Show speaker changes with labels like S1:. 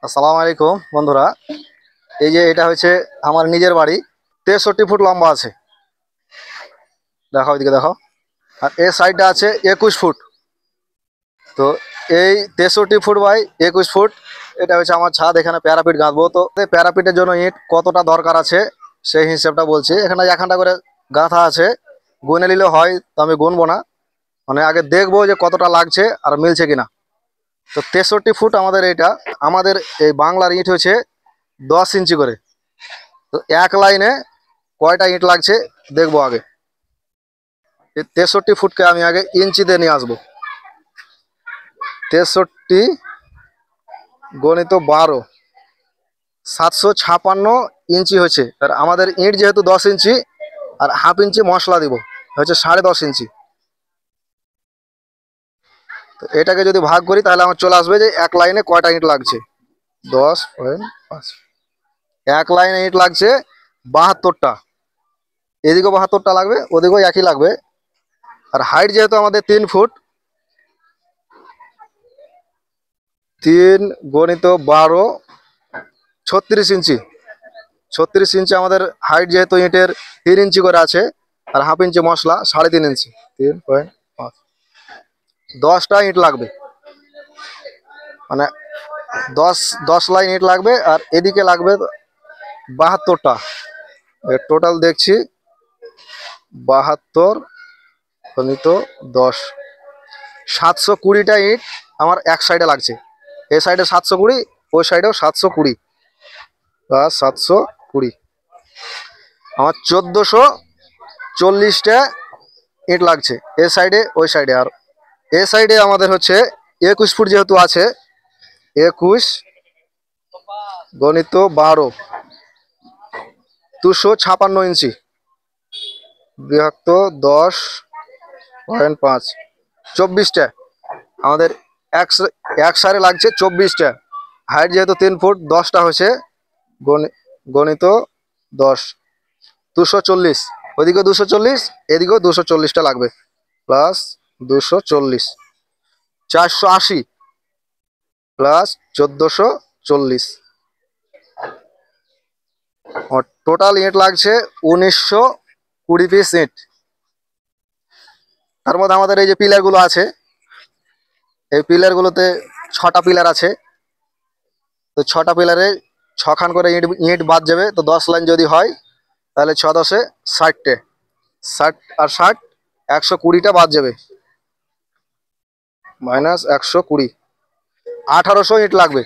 S1: আসসালামু আলাইকুম বন্ধুরা। এই যে এটা হচ্ছে আমার নিজের বাড়ি। 63 ফুট লম্বা আছে, দেখাও, এদিকে দেখাও। আর এই সাইডটা আছে 21 ফুট। তো এই 63 ফুট বাই 21 ফুট, এটা হচ্ছে আমার ছাদ। এখানে প্যারাপিট গাঁথবো। তো এই প্যারাপিটের জন্য ইট কতটা দরকার আছে সেই হিসেবটা বলছি। এখানে এখানটা করে গাঁথা আছে, গুনে নিলে হয়, তো আমি গুনবো না। মানে আগে দেখবো যে কতটা লাগছে আর মিলছে কিনা। তো 63 ফুট আমাদের এইটা। আমাদের এই বাংলার ইট হচ্ছে 10 ইঞ্চি করে। তো এক লাইনে কয়টা ইট লাগছে দেখবো আগে। এই 63 ফুটকে আমি আগে ইঞ্চিতে নিয়ে আসবো। 63 গণিত 12, 756 ইঞ্চি হচ্ছে। আর আমাদের ইট যেহেতু 10 ইঞ্চি, আর হাফ ইঞ্চি মশলা দিব, হচ্ছে 10.5 ইঞ্চি। তো এটাকে যদি ভাগ করি তাহলে আমার চলে আসবে যে এক লাইনে কয়টা ইট লাগছে। 10.5, এক লাইনে ইট লাগছে 72টা। এদিকেও 72টা লাগবে, ওদিকেও একই লাগবে। আর হাইট যেহেতু আমাদের 3 ফুট, 3 গণিত 12, 36 ইঞ্চি। 36 ইঞ্চি আমাদের হাইট, যেহেতু ইটের 3 ইঞ্চি করে আছে, আর হাফ ইঞ্চি মশলা 3.5 ইঞ্চি। 3.5, 10টা ইট লাগবে। মানে 10 লাইন ইট লাগবে। আর এদিকে লাগবে 72টা। টোটাল দেখছি 72 গণিত 10, 720টা ইট আমার এক সাইডে লাগছে। এই সাইডে 720, ওই সাইডেও 720, প্লাস 720, আমার 1440টা ইট লাগছে এ সাইডে ওই সাইডে। আর এ সাইডে আমাদের হচ্ছে 21 ফুট যেহেতু আছে, 21 গণিত 12, 256 ইঞ্চি বিভক্ত 10.5, 24টা আমাদের এক সাইডে লাগছে। 24টা হাইট যেহেতু 3 ফুট, 10টা হচ্ছে গণিত 10, 240, ওইদিকেও 240, এদিকেও 240টা লাগবে, প্লাস 240, 480 প্লাস 1440। টোটাল ইট লাগছে 1920 পিস ইট। তার মধ্যে আমাদের এই যে পিলারগুলো আছে, এই পিলারগুলোতে 6টা পিলার আছে। তো 6টা পিলারে 6খান করে ইট ইট বাদ যাবে। তো 10 লাইন যদি হয় তাহলে 6 10-এ 60টে, 60 আর 60, 120টা বাদ যাবে, মাইনাস 120, 1800 ইট লাগবে।